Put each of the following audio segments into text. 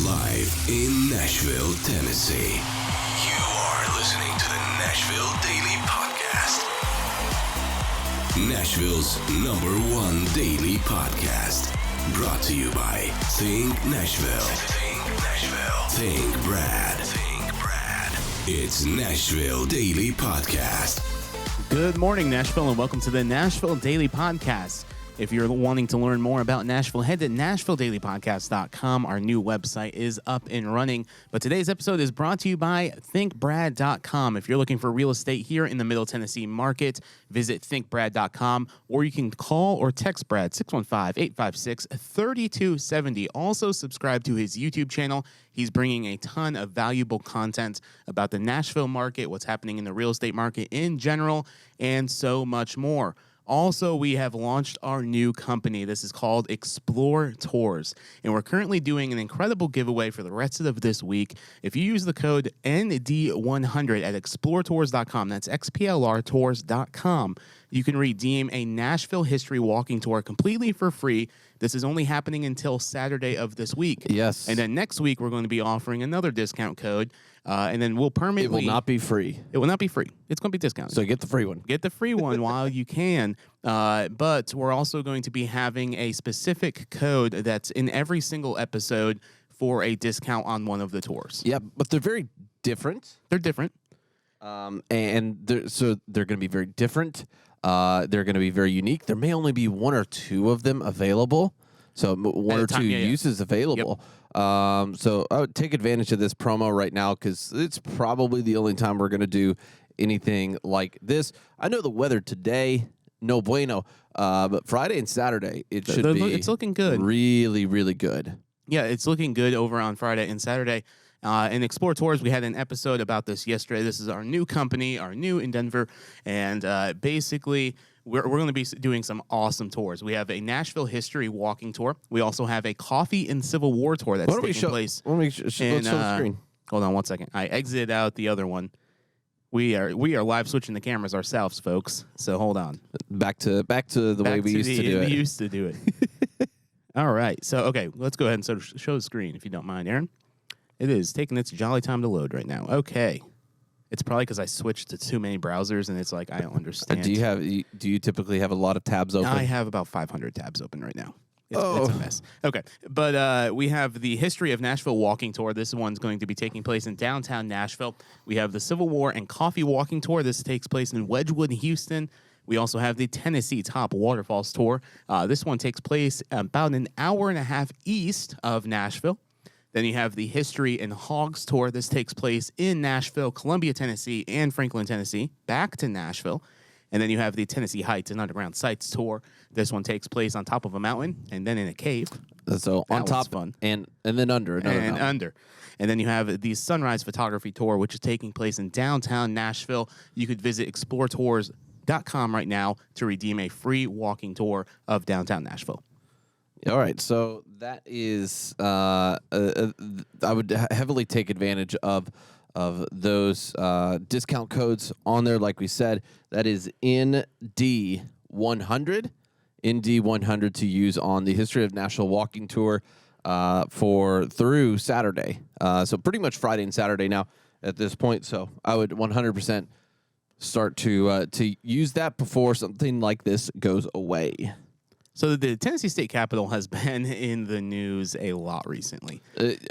Live in Nashville, Tennessee. You are listening to the Nashville Daily Podcast. Nashville's #1 daily podcast. Brought to you by Think Nashville. Think Nashville. Think Brad. Think Brad. It's Nashville Daily Podcast. Good morning, Nashville, and welcome to the Nashville Daily Podcast. If you're wanting to learn more about Nashville, head to NashvilleDailyPodcast.com. Our new website is up and running. But today's episode is brought to you by ThinkBrad.com. If you're looking for real estate here in the Middle Tennessee market, visit ThinkBrad.com, or you can call or text Brad 615-856-3270. Also, subscribe to his YouTube channel. He's bringing a ton of valuable content about the Nashville market, what's happening in the real estate market in general, and so much more. Also, we have launched our new company. This is called Explore Tours, and we're currently doing an incredible giveaway for the rest of this week. If you use the code ND100 at exploretours.com, that's XPLRtours.com, you can redeem a Nashville history walking tour completely for free. This is only happening until Saturday of this week. Yes. And then next week, we're going to be offering another discount code, and then we'll permanently... It will not be free. It will not be free. It's going to be discounted. So get the free one. Get the free one while you can. But we're also going to be having a specific code that's in every single episode for a discount on one of the tours. Yeah, but they're very different. They're different. And they're going to be very different. They're going to be very unique. There may only be one or two of them available. So one or two uses available. Yep. So I would take advantage of this promo right now because it's probably the only time we're going to do anything like this. I know the weather today, no bueno, but Friday and Saturday, it's looking good. Really, really good. Yeah, it's looking good over on Friday and Saturday. In Explore Tours, we had an episode about this yesterday. This is our new company, our new in Denver, and basically we're going to be doing some awesome tours. We have a Nashville history walking tour. We also have a coffee and Civil War tour that's taking place. Let's show the screen. Hold on one second. I exited out the other one. We are live switching the cameras ourselves, folks. So hold on. Back to the way we used to do it. We used to do it. All right. So okay, let's go ahead and show the screen if you don't mind, Aaron. It is taking its jolly time to load right now. Okay. It's probably because I switched to too many browsers, and it's like I don't understand. Do you typically have a lot of tabs open? I have about 500 tabs open right now. It's a mess. Okay. But we have the History of Nashville walking tour. This one's going to be taking place in downtown Nashville. We have the Civil War and Coffee walking tour. This takes place in Wedgwood, Houston. We also have the Tennessee Top Waterfalls tour. This one takes place about an hour and a half east of Nashville. Then you have the History and Hogs tour. This takes place in Nashville, Columbia, Tennessee, and Franklin, Tennessee, back to Nashville. And then you have the Tennessee Heights and Underground Sites tour. This one takes place on top of a mountain and then in a cave. So on top fun. And then under another mountain. Under. And then you have the Sunrise Photography tour, which is taking place in downtown Nashville. You could visit exploretours.com right now to redeem a free walking tour of downtown Nashville. All right, so that is, I would heavily take advantage of those discount codes on there. Like we said, that is ND100 to use on the History of Nashville walking tour through Saturday. So pretty much Friday and Saturday now at this point. So I would 100% start to use that before something like this goes away. So the Tennessee State Capitol has been in the news a lot recently.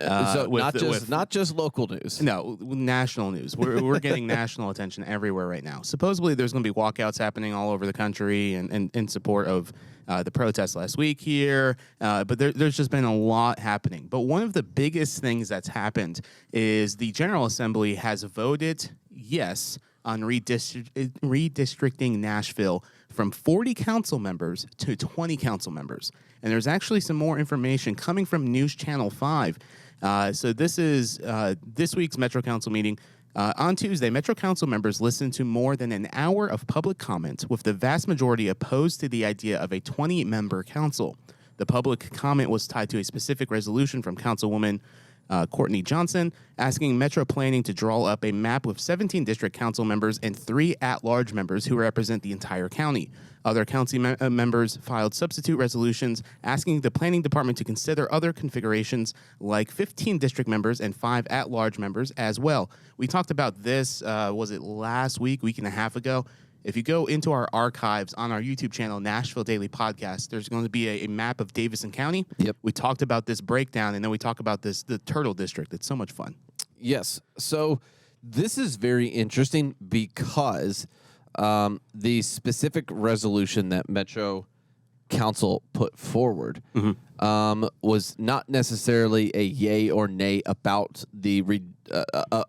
Not just local news. No, national news. We're getting national attention everywhere right now. Supposedly there's going to be walkouts happening all over the country and in support of the protests last week here. But there's just been a lot happening. But one of the biggest things that's happened is the General Assembly has voted yes on redistricting Nashville from 40 council members to 20 council members. And there's actually some more information coming from News Channel 5. So this is this week's Metro Council meeting. On Tuesday, Metro Council members listened to more than an hour of public comment, with the vast majority opposed to the idea of a 20-member council. The public comment was tied to a specific resolution from Councilwoman Courtney Johnson, asking Metro Planning to draw up a map with 17 district council members and 3 at-large members who represent the entire county. Other county members filed substitute resolutions asking the planning department to consider other configurations like 15 district members and 5 at-large members as well. We talked about this, was it last week and a half ago? If you go into our archives on our YouTube channel, Nashville Daily Podcast, there's going to be a map of Davidson County. Yep. We talked about this breakdown, and then we talk about the Turtle District. It's so much fun. Yes. So this is very interesting because the specific resolution that Metro Council put forward was not necessarily a yay or nay about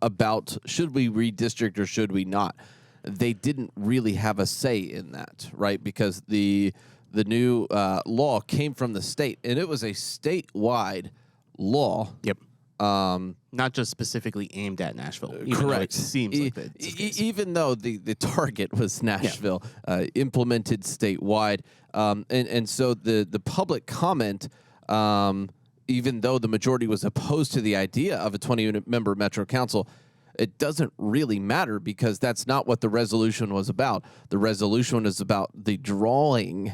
about should we redistrict or should we not. They didn't really have a say in that, right? Because the new law came from the state, and it was a statewide law. Yep. Not just specifically aimed at Nashville. Correct. It seems like that. Even though the target was Nashville, implemented statewide. And so the public comment, even though the majority was opposed to the idea of a 20-member Metro Council, it doesn't really matter because that's not what the resolution was about. The resolution is about the drawing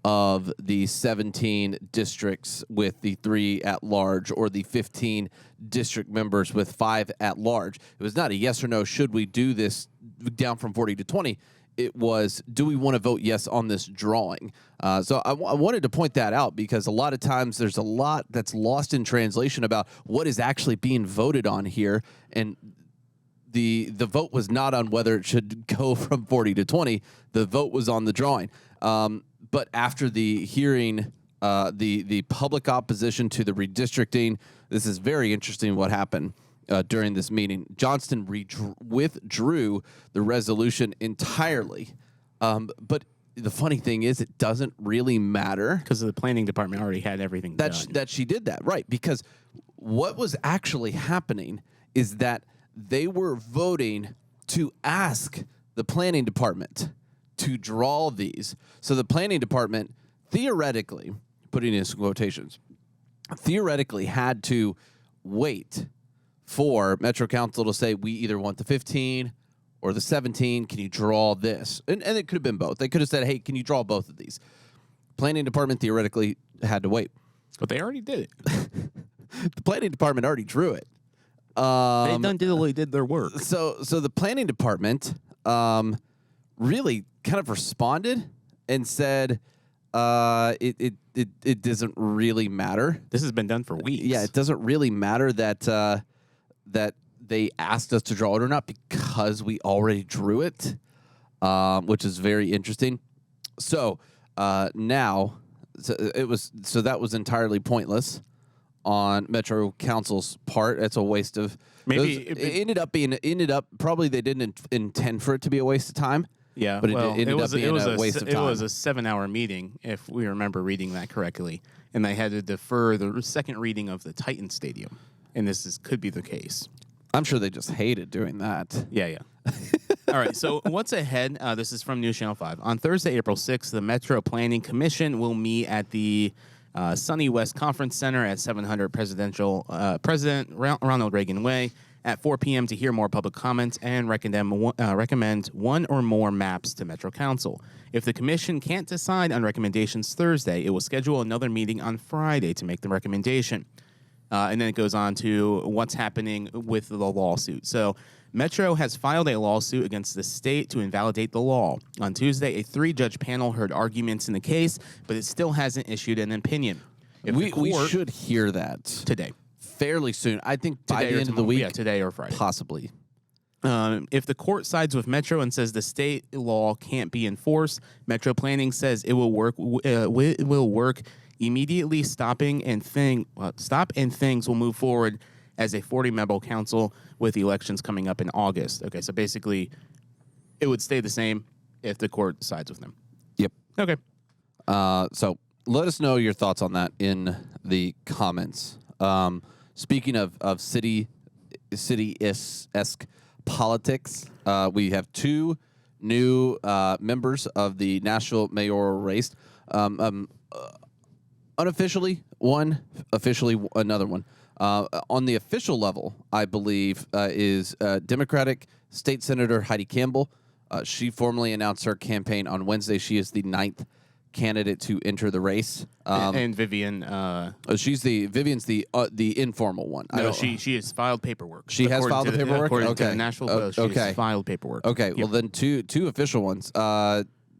of the 17 districts with the 3 at large or the 15 district members with 5 at large. It was not a yes or no, should we do this down from 40 to 20? It was, do we want to vote yes on this drawing? So I wanted to point that out because a lot of times there's a lot that's lost in translation about what is actually being voted on here. And the vote was not on whether it should go from 40 to 20. The vote was on the drawing. But after the hearing, the public opposition to the redistricting, this is very interesting what happened during this meeting. Johnston withdrew the resolution entirely. But the funny thing is it doesn't really matter. Because the planning department already had everything done. That she did that, right. Because what was actually happening is that they were voting to ask the planning department to draw these. So the planning department, theoretically, putting in quotations, theoretically had to wait for Metro Council to say, we either want the 15 or the 17. Can you draw this? And it could have been both. They could have said, hey, can you draw both of these? Planning department theoretically had to wait. But they already did it. The planning department already drew it. They did their work. So the planning department really kind of responded and said it doesn't really matter. This has been done for weeks. Yeah, it doesn't really matter that that they asked us to draw it or not because we already drew it, which is very interesting. So now that was entirely pointless on Metro Council's part. It's a waste of it ended up probably they didn't intend for it to be a waste of time. Yeah, but it ended up being a waste of time. It was a 7-hour meeting, if we remember reading that correctly, and they had to defer the second reading of the Titan Stadium, and could be the case. I'm sure they just hated doing that. Yeah. All right, so what's ahead? This is from News Channel 5. On Thursday, April 6th, the Metro Planning Commission will meet at the Sunny West Conference Center at 700 President Ronald Reagan Way at 4 p.m. to hear more public comments and recommend one or more maps to Metro Council. If the commission can't decide on recommendations Thursday, it will schedule another meeting on Friday to make the recommendation. And then it goes on to what's happening with the lawsuit. So Metro has filed a lawsuit against the state to invalidate the law. On Tuesday, a 3-judge panel heard arguments in the case, but it still hasn't issued an opinion. We should hear that today. Fairly soon. I think by the end of the week. Yeah, today or Friday. Possibly. If the court sides with Metro and says the state law can't be enforced, Metro Planning says it will work immediately, stop and things will move forward as a 40-member council with elections coming up in August. Okay, so basically, it would stay the same if the court sides with them. Yep. Okay. So let us know your thoughts on that in the comments. Speaking of city-esque politics, we have 2 new members of the Nashville Mayoral race. Unofficially, one, officially another one. On the official level, I believe, is Democratic State Senator Heidi Campbell. She formally announced her campaign on Wednesday. She is the 9th candidate to enter the race. And Vivian. Vivian's the informal one. No, she has filed paperwork. She has filed the paperwork? According to Okay. the Nashville Post, she has filed paperwork. Okay, Yep. well then two official ones.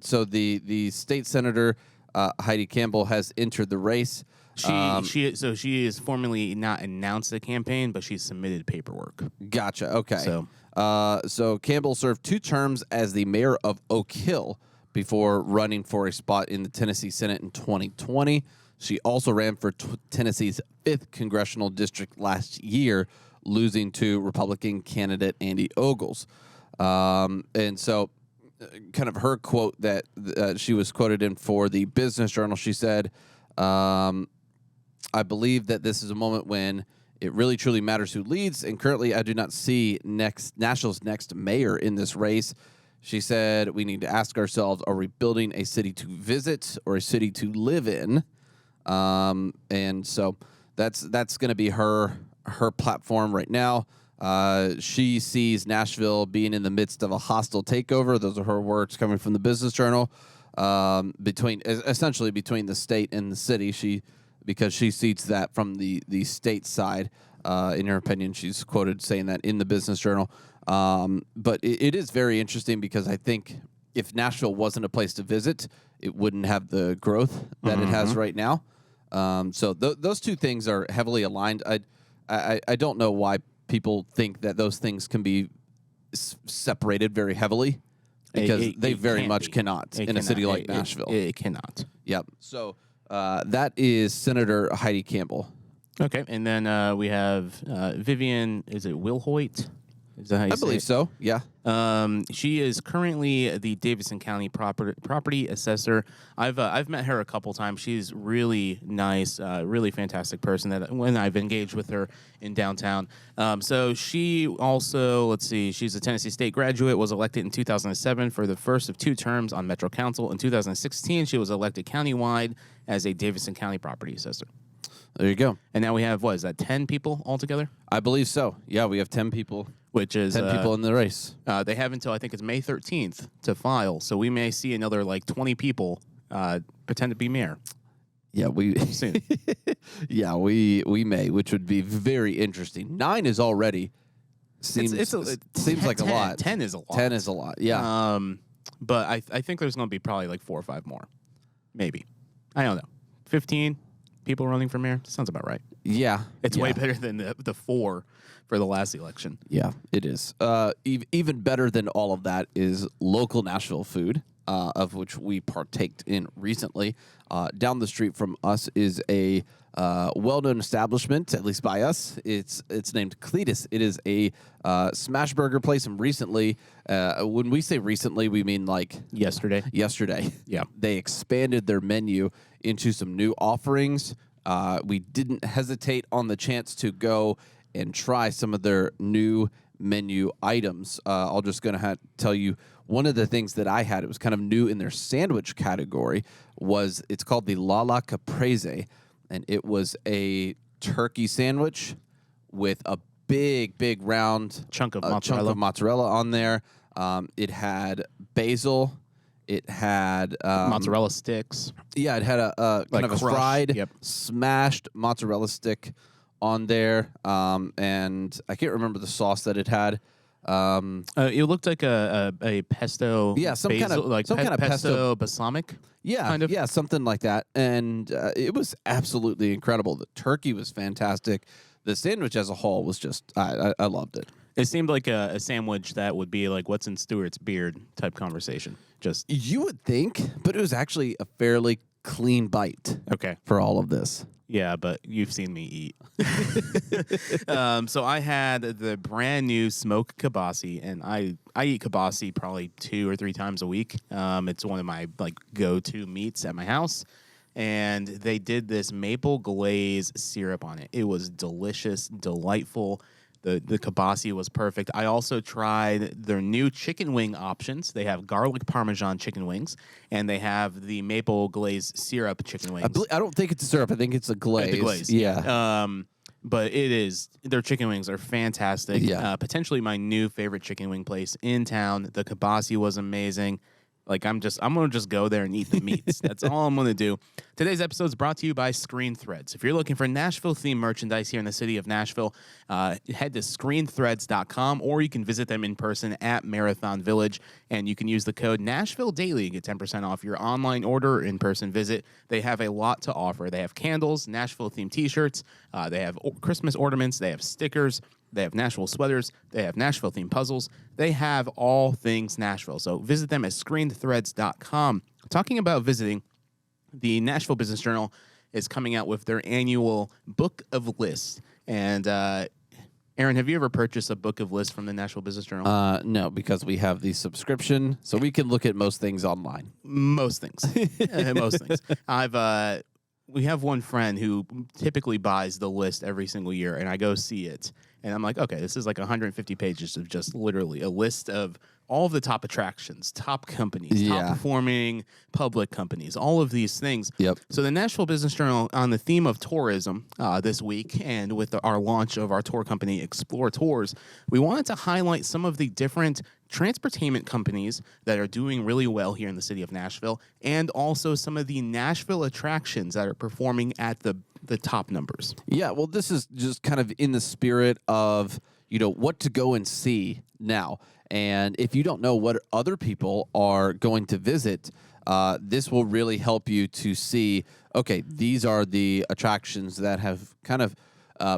So the state senator Heidi Campbell has entered the race. She is formally not announced the campaign, but she's submitted paperwork. Gotcha. Okay. So Campbell served 2 terms as the mayor of Oak Hill before running for a spot in the Tennessee Senate in 2020. She also ran for Tennessee's 5th congressional district last year, losing to Republican candidate Andy Ogles. And so kind of her quote that she was quoted in for the Business Journal, she said, I believe that this is a moment when it really truly matters who leads, and currently I do not see Nashville's next mayor in this race. She said, we need to ask ourselves, are we building a city to visit or a city to live in? And so that's going to be her platform right now. She sees Nashville being in the midst of a hostile takeover. Those are her words coming from the Business Journal. Essentially between the state and the city. Because she sees that from the state side. In her opinion, she's quoted saying that in the Business Journal. But it is very interesting because I think if Nashville wasn't a place to visit, it wouldn't have the growth that it has right now. So those two things are heavily aligned. I don't know why people think that those things can be separated very heavily because they very much cannot in a city like Nashville. It cannot. Yep. So that is Senator Heidi Campbell. Okay, and then we have Vivian. Is it Wilhoite? Is that how you say believe it? so. Yeah. She is currently the Davidson County property assessor. I've met her a couple times. She's really nice, really fantastic person. That when I've engaged with her in downtown. So she also, let's see, she's a Tennessee State graduate. Was elected in 2007 for the first of 2 terms on Metro Council. In 2016, she was elected countywide as a Davidson County property assessor. There you go. And now we have, 10 people altogether? I believe so. Yeah, we have 10 people. Which is 10 people in the race. They have until I think it's May 13th to file, so we may see another 20 people pretend to be mayor. Yeah, we Soon. yeah, we may, which would be very interesting. 9 is already seems like a lot. 10 is a lot. 10 is a lot. Yeah. But I think there's going to be probably 4 or 5 more, maybe. I don't know. 15 people running for mayor sounds about right. Yeah, it's way better than the 4 for the last election. Yeah, it is. Even better than all of that is local Nashville food, of which we partaked in recently. Down the street from us is a well-known establishment, at least by us. It's named Cletus. It is a smash burger place, and recently, when we say recently, we mean yesterday. Yeah, they expanded their menu into some new offerings. We didn't hesitate on the chance to go and try some of their new menu items. I'm just going to tell you one of the things that I had, it was kind of new in their sandwich category, it's called the Lala Caprese, and it was a turkey sandwich with a big round chunk of mozzarella on there. It had basil. It had mozzarella sticks. Yeah, it had a kind of a fried, smashed mozzarella stick on there, and I can't remember the sauce that it had. It looked like a pesto. Yeah, some kind of pesto balsamic. Yeah, kind of. Yeah, something like that. And it was absolutely incredible. The turkey was fantastic. The sandwich as a whole was just, I loved it. It seemed like a sandwich that would be like what's in Stewart's beard type conversation. You would think, but it was actually a fairly clean bite. Okay. For all of this. Yeah, but you've seen me eat. So I had the brand new smoked kibasi, and I eat kibasi probably 2 or 3 times a week. It's one of my go-to meats at my house. And they did this maple glaze syrup on it. It was delicious, delightful. The kibasi was perfect. I also tried their new chicken wing options. They have garlic parmesan chicken wings, and they have the maple glaze syrup chicken wings. I don't think it's a syrup. I think it's a glaze. The glaze. Yeah. but their chicken wings are fantastic. Yeah. Potentially my new favorite chicken wing place in town. The kibasi was amazing. Like I'm gonna just go there and eat the meats. That's all I'm gonna do. Today's episode is brought to you by Screen Threads. If you're looking for Nashville themed merchandise here in the city of Nashville, head to screenthreads.com, or you can visit them in person at Marathon Village, and you can use the code Nashville Daily to get 10% off your online order or in-person visit. They have a lot to offer. They have candles, Nashville themed T-shirts. They have Christmas ornaments. They have stickers. They have Nashville sweaters. They have Nashville-themed puzzles. They have all things Nashville. So visit them at screenthreads.com. Talking about visiting, the Nashville Business Journal is coming out with their annual book of lists. And Aaron, have you ever purchased a book of lists from the Nashville Business Journal? No, because we have the subscription, so we can look at most things online. Most things. Most things. We have one friend who typically buys the list every single year, and I go see it. And I'm like, okay, this is like 150 pages of just literally a list of all of the top attractions, top companies, top performing public companies, all of these things. Yep. So the Nashville Business Journal, on the theme of tourism this week, and with our launch of our tour company, Explore Tours, we wanted to highlight some of the different transportainment companies that are doing really well here in the city of Nashville, and also some of the Nashville attractions that are performing at the top numbers. Yeah, well, this is just kind of in the spirit of, what to go and see now. And if you don't know what other people are going to visit, this will really help you to see, okay, these are the attractions that have kind of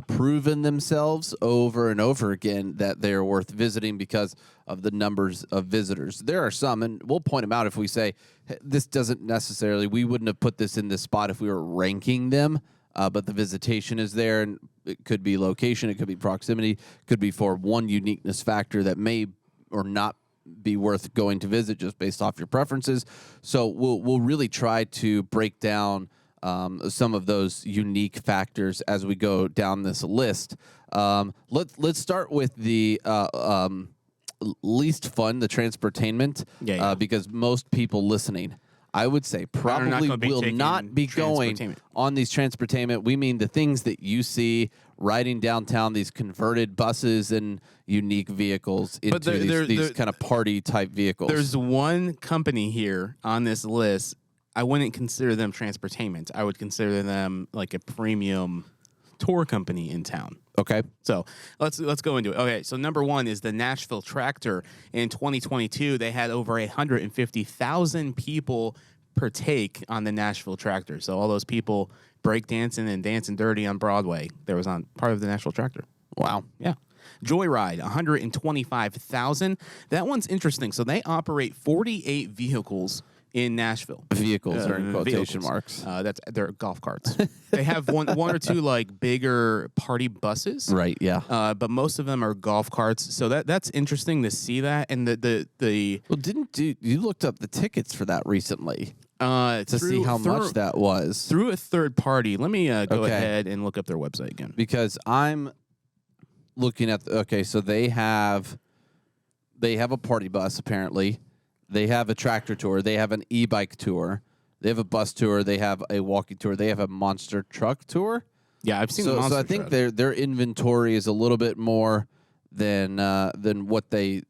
proven themselves over and over again that they're worth visiting because of the numbers of visitors. There are some, and we'll point them out if we say, hey, this doesn't necessarily, we wouldn't have put this in this spot if we were ranking them. But the visitation is there, and it could be location, it could be proximity, could be for one uniqueness factor that may or not be worth going to visit just based off your preferences. So we'll really try to break down some of those unique factors as we go down this list. Let's start with the least fun, the Transportainment, because most people listening, I would say, probably will not be going on these Transportainment. We mean the things that you see riding downtown, these converted buses and unique vehicles into these kind of party-type vehicles. There's one company here on this list. I wouldn't consider them Transportainment. I would consider them like a premium tour company in town. Okay. So let's go into it. Okay, so number one is the Nashville Tractor. In 2022, they had over 150,000 people partake on the Nashville Tractor. So all those people breakdancing and dancing dirty on Broadway, there was on part of the Nashville Tractor. Wow. Yeah. Joyride, 125,000. That one's interesting. So they operate 48 vehicles in Nashville. Vehicles are in quotation marks. They're golf carts. They have one or two like bigger party buses. Right, yeah. But most of them are golf carts. So that's interesting to see that. And the Well, you looked up the tickets for that recently to see how much that was. Through a third party. Let me go ahead and look up their website again. Because I'm looking at so they have a party bus apparently. They have a tractor tour. They have an e-bike tour. They have a bus tour. They have a walking tour. They have a monster truck tour. Yeah, I've seen the monster truck. So I think their inventory is a little bit more than what they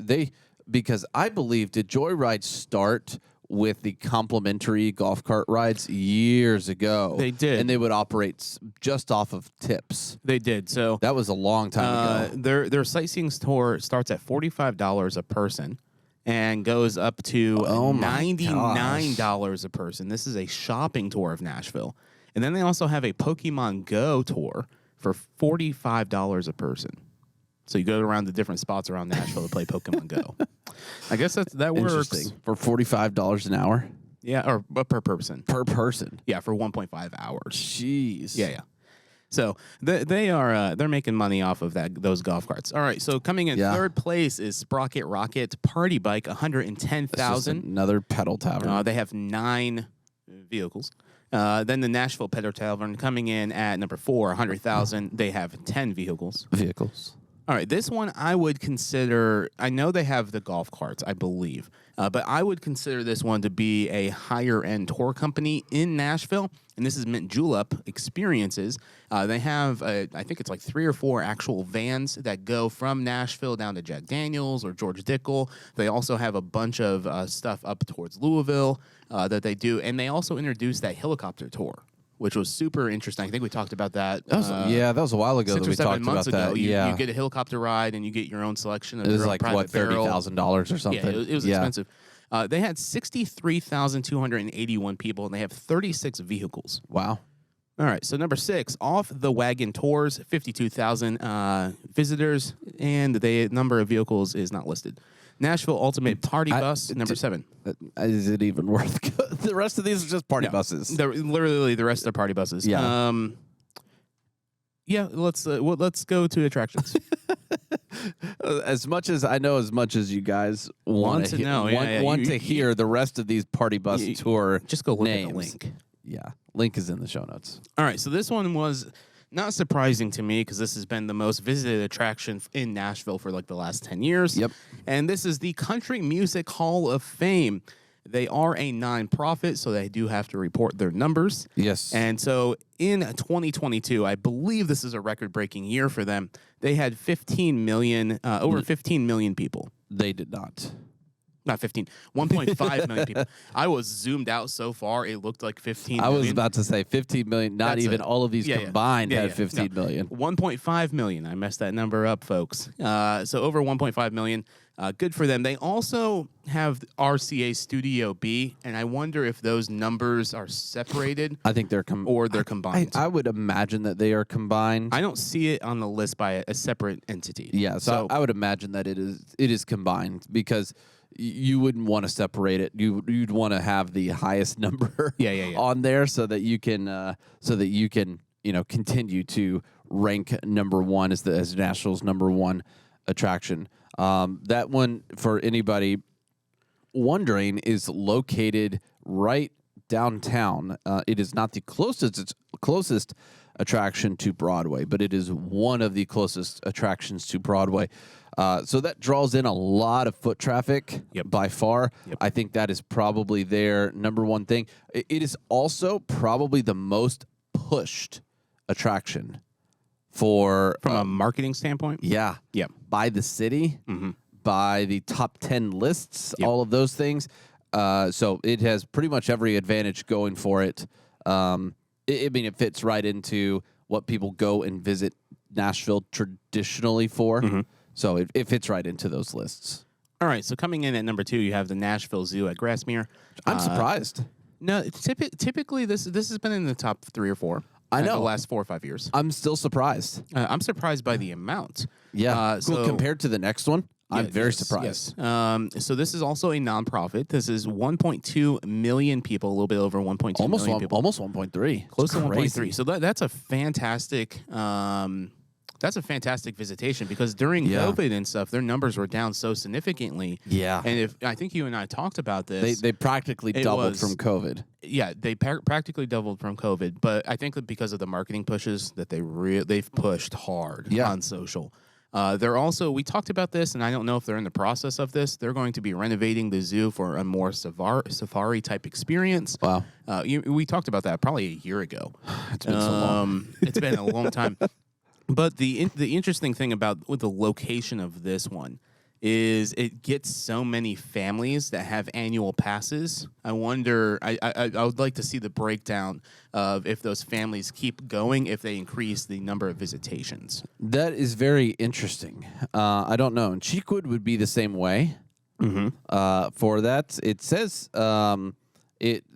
because I believe, did Joyride start with the complimentary golf cart rides years ago? They did. And they would operate just off of tips. They did. So that was a long time ago. Their sightseeing tour starts at $45 a person and goes up to $99 a person. This is a shopping tour of Nashville. And then they also have a Pokemon Go tour for $45 a person. So you go around the different spots around Nashville to play Pokemon Go. I guess that works. For $45 an hour? Yeah, or per person. Per person? Yeah, for 1.5 hours. Jeez. Yeah. So they're making money off of those golf carts. All right, so coming in third place is Sprocket Rocket Party Bike, 110,000. Another pedal tavern. They have 9 vehicles. Then the Nashville Pedal Tavern coming in at number 4, 100,000. They have 10 vehicles. All right, this one I would consider. I know they have the golf carts, I believe, but I would consider this one to be a higher end tour company in Nashville, and this is Mint Julep Experiences. They have, I think it's like 3 or 4 actual vans that go from Nashville down to Jack Daniels or George Dickel. They also have a bunch of stuff up towards Louisville that they do, and they also introduced that helicopter tour, which was super interesting. I think we talked about that. That was a while ago that we talked about that. You get a helicopter ride and you get your own selection of it was your own like private $30,000 or something. Yeah, it was expensive. They had 63,281 people and they have 36 vehicles. Wow. All right, so number 6, Off the Wagon Tours, 52,000 visitors, and the number of vehicles is not listed. Nashville Ultimate Party Bus, number 7. Is it even worth the rest of these are just party buses. Literally, the rest are party buses. Yeah. Let's go to attractions. As much as you guys want to hear the rest of these party bus tour just go look names. at the link. Yeah, link is in the show notes. All right, so this one was not surprising to me because this has been the most visited attraction in Nashville for like the last 10 years. Yep. And this is the Country Music Hall of Fame. They are a nonprofit, so they do have to report their numbers. Yes. And so in 2022, I believe this is a record-breaking year for them. They had 15 million, over 15 million people. They did not. Not 15, 1.5 million people. I was zoomed out so far, it looked like 15 million. I was about to say 15 million. Not even all of these combined had 15 million. 1.5 million. I messed that number up, folks. So over 1.5 million. Good for them. They also have RCA Studio B, and I wonder if those numbers are separated. I think they're combined. I would imagine that they are combined. I don't see it on the list by a separate entity. Yeah, so I would imagine that it is combined because you wouldn't want to separate it. You'd want to have the highest number on there so that you can continue to rank number 1 as Nashville's number 1 attraction. That one, for anybody wondering, is located right downtown. It is not the closest attraction to Broadway, but it is one of the closest attractions to Broadway. So that draws in a lot of foot traffic by far. Yep. I think that is probably their number 1 thing. It is also probably the most pushed attraction from a marketing standpoint. Yeah. By the city, by the top 10 lists, all of those things. So it has pretty much every advantage going for it. It fits right into what people go and visit Nashville traditionally for. So it fits right into those lists. All right, so coming in at number 2, you have the Nashville Zoo at Grassmere. I'm surprised. No, typically this has been in the top 3 or 4. I know. The last 4 or 5 years. I'm still surprised. I'm surprised by the amount. Yeah. So compared to the next one, I'm very surprised. Yes. So this is also a nonprofit. This is 1.2 million people, a little bit over 1.2 million people. Almost 1.3. Close to 1.3. So that's a fantastic. That's a fantastic visitation because during COVID and stuff, their numbers were down so significantly. Yeah. And I think you and I talked about this. They practically doubled from COVID. Yeah, they practically doubled from COVID. But I think that because of the marketing pushes that they've pushed hard on social. They're also, we talked about this, and I don't know if they're in the process of this. They're going to be renovating the zoo for a more safari type experience. Wow. We talked about that probably a year ago. It's been so long. It's been a long time. But the interesting thing with the location of this one is it gets so many families that have annual passes. I wonder, I would like to see the breakdown of if those families keep going, if they increase the number of visitations. That is very interesting. I don't know. And Cheekwood would be the same way for that. It says the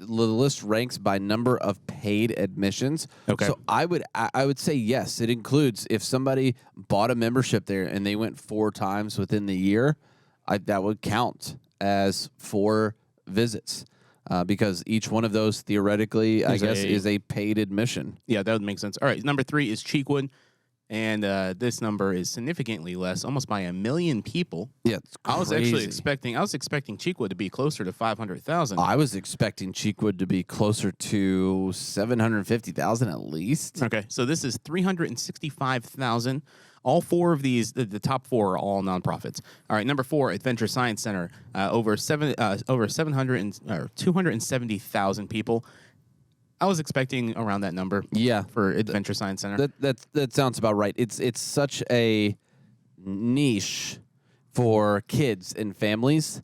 list ranks by number of paid admissions. Okay. So I would say yes. It includes if somebody bought a membership there and they went 4 times within the year, that would count as 4 visits because each one of those theoretically, is a paid admission. Yeah, that would make sense. All right, number 3 is Cheekwood. And this number is significantly less, almost by 1 million people. Yeah, it's crazy. I was expecting Cheekwood to be closer to 500,000. I was expecting Cheekwood to be closer to 750,000 at least. Okay, so this is 365,000. All four of these, the top four are all nonprofits. All right, number 4, Adventure Science Center, over 270,000 people. I was expecting around that number. Yeah, for Adventure Science Center. That sounds about right. It's such a niche for kids and families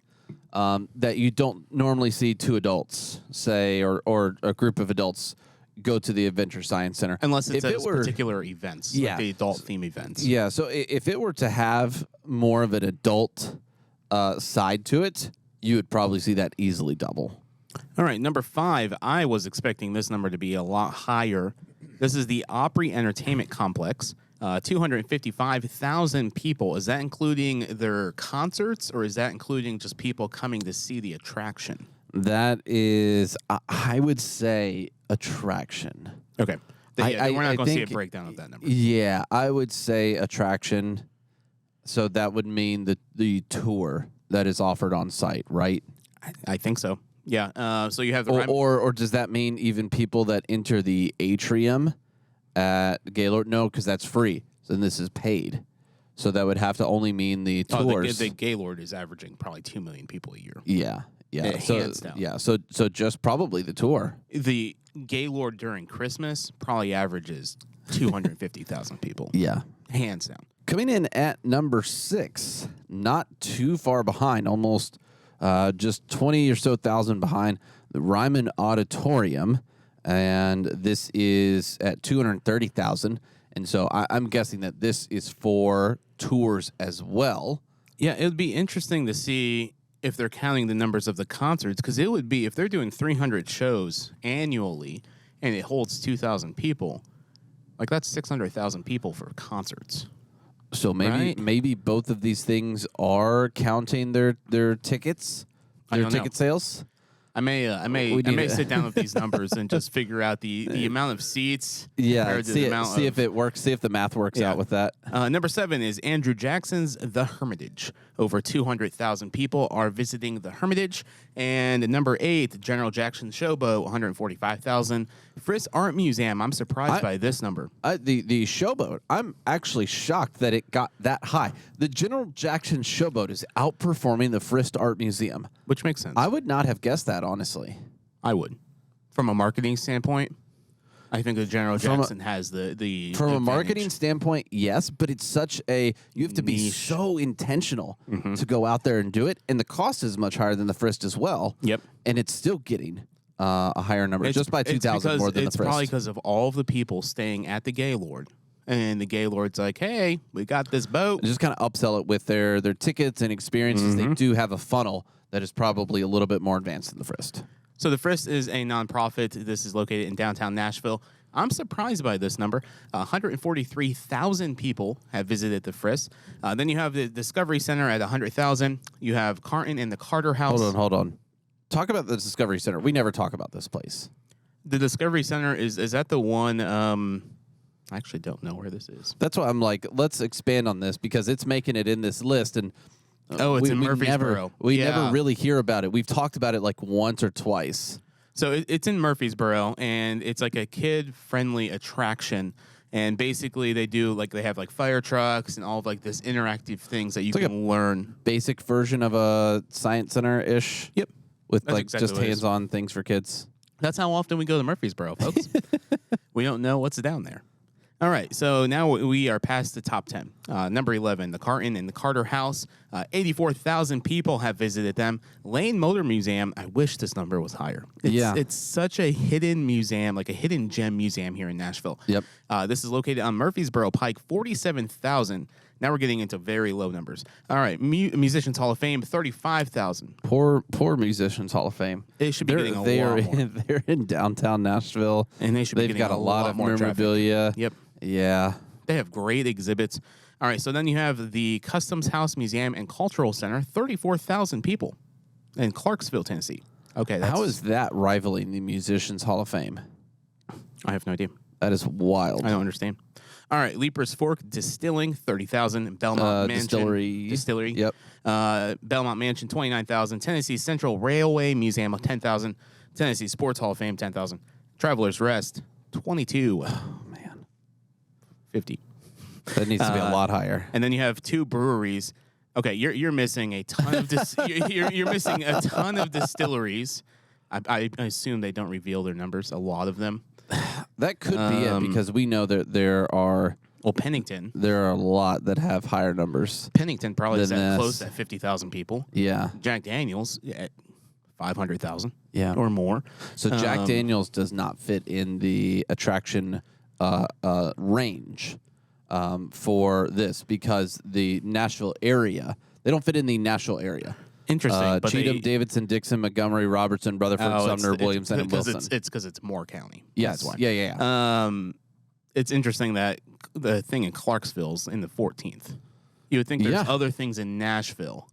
that you don't normally see 2 adults, say, or a group of adults go to the Adventure Science Center. Unless it's particular events, like the adult theme events. Yeah, so if it were to have more of an adult side to it, you would probably see that easily double. All right, number 5, I was expecting this number to be a lot higher. This is the Opry Entertainment Complex, 255,000 people. Is that including their concerts, or is that including just people coming to see the attraction? That is, I would say, attraction. Okay. We're not going to see a breakdown of that number. Yeah, I would say attraction. So that would mean the tour that is offered on site, right? I think so. Yeah. So you have the or does that mean even people that enter the atrium at Gaylord? No, because that's free. So then this is paid. So that would have to only mean the tours. The Gaylord is averaging probably 2 million people a year. Yeah. Hands down. Yeah. So just probably the tour. The Gaylord during Christmas probably averages 250,000 people. Yeah. Hands down. Coming in at number 6, not too far behind, almost just 20 or so thousand behind, the Ryman Auditorium, and this is at 230,000. And so I'm guessing that this is for tours as well. Yeah, it would be interesting to see if they're counting the numbers of the concerts, because it would be, if they're doing 300 shows annually and it holds 2,000 people, like that's 600,000 people for concerts. So maybe both of these things are counting their tickets, their ticket sales. I may sit down with these numbers and just figure out the amount of seats. Yeah, see if it works. See if the math works out with that. Number 7 is Andrew Jackson's The Hermitage. Over 200,000 people are visiting The Hermitage. And number 8, General Jackson Showboat, 145,000. Friss Art Museum. I'm surprised by this number. The Showboat. I'm actually shocked that it got that high. The General Jackson Showboat is outperforming the Friss Art Museum, which makes sense. I would not have guessed that, honestly. I would. From a marketing standpoint, I think the General Jackson has the From advantage. A marketing standpoint, yes, but it's such a, you have to be so intentional to go out there and do it, and the cost is much higher than the Frisk as well. Yep. And it's still getting a higher number, just by 2,000 more than the Frisk. It's probably because of all of the people staying at the Gaylord. And the Gaylord's like, hey, we got this boat. Just kind of upsell it with their tickets and experiences. They do have a funnel that is probably a little bit more advanced than the Frist. So the Frist is a nonprofit. This is located in downtown Nashville. I'm surprised by this number. 143,000 people have visited the Frist. Then you have the Discovery Center at 100,000. You have Carton and the Carter House. Hold on. Talk about the Discovery Center. We never talk about this place. The Discovery Center, is that the one... I actually don't know where this is. That's why I'm like, let's expand on this, because it's making it in this list, and it's in Murfreesboro. We never really hear about it. We've talked about it like once or twice. So it's in Murfreesboro, and it's like a kid-friendly attraction. And basically, they have like fire trucks and all of like this interactive things that you can learn. Basic version of a science center-ish. Yep. With that's like exactly just hands-on things for kids. That's how often we go to Murfreesboro, folks. We don't know what's down there. All right, so now we are past the top 10. Number 11, the Carton and the Carter House. 84,000 people have visited them. Lane Motor Museum, I wish this number was higher. It's such a hidden museum, like a hidden gem museum here in Nashville. Yep. This is located on Murfreesboro Pike, 47,000. Now we're getting into very low numbers. All right, Musicians Hall of Fame, 35,000. Poor Musicians Hall of Fame. They should be getting a lot more. They're in downtown Nashville. And they've got a lot of memorabilia. Traffic. Yep. Yeah. They have great exhibits. All right, so then you have the Customs House Museum and Cultural Center, 34,000 people in Clarksville, Tennessee. Okay, how is that rivaling the Musicians Hall of Fame? I have no idea. That is wild. I don't understand. All right, Leaper's Fork Distilling, 30,000. Belmont Mansion Distillery. Yep. Belmont Mansion, 29,000. Tennessee Central Railway Museum, 10,000. Tennessee Sports Hall of Fame, 10,000. Travelers Rest, 22. Oh man, 50. That needs to be a lot higher. And then you have 2 breweries. Okay, you're missing a ton of you're missing a ton of distilleries. I assume they don't reveal their numbers. A lot of them. That could be it because we know that there are. Well, Pennington. There are a lot that have higher numbers. Pennington probably is close to 50,000 people. Yeah. Jack Daniels at 500,000. Yeah. Or more. So Jack Daniels does not fit in the attraction range for this because the Nashville area, they don't fit in the Nashville area. Interesting. But Cheatham, Davidson, Dixon, Montgomery, Robertson, Rutherford, Sumner, Williamson, and Wilson. It's because it's Moore County. Yes. That's why. Yeah. It's interesting that the thing in Clarksville's in the 14th. You would think there's other things in Nashville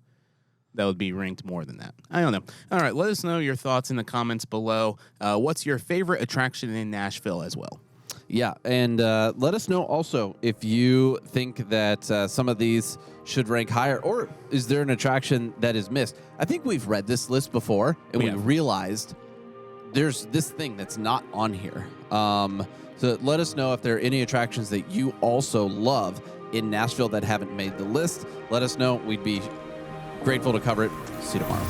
that would be ranked more than that. I don't know. All right, let us know your thoughts in the comments below. What's your favorite attraction in Nashville as well? Yeah, and let us know also if you think that some of these should rank higher, or is there an attraction that is missed? I think we've read this list before, and we realized there's this thing that's not on here. So let us know if there are any attractions that you also love in Nashville that haven't made the list. Let us know. We'd be grateful to cover it. See you tomorrow.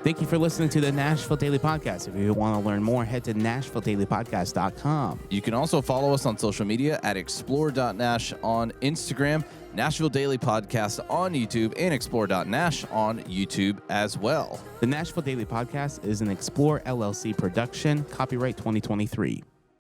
Thank you for listening to the Nashville Daily Podcast. If you want to learn more, head to NashvilleDailyPodcast.com. You can also follow us on social media at explore.nash on Instagram, Nashville Daily Podcast on YouTube, and explore.nash on YouTube as well. The Nashville Daily Podcast is an Explore LLC production, copyright 2023.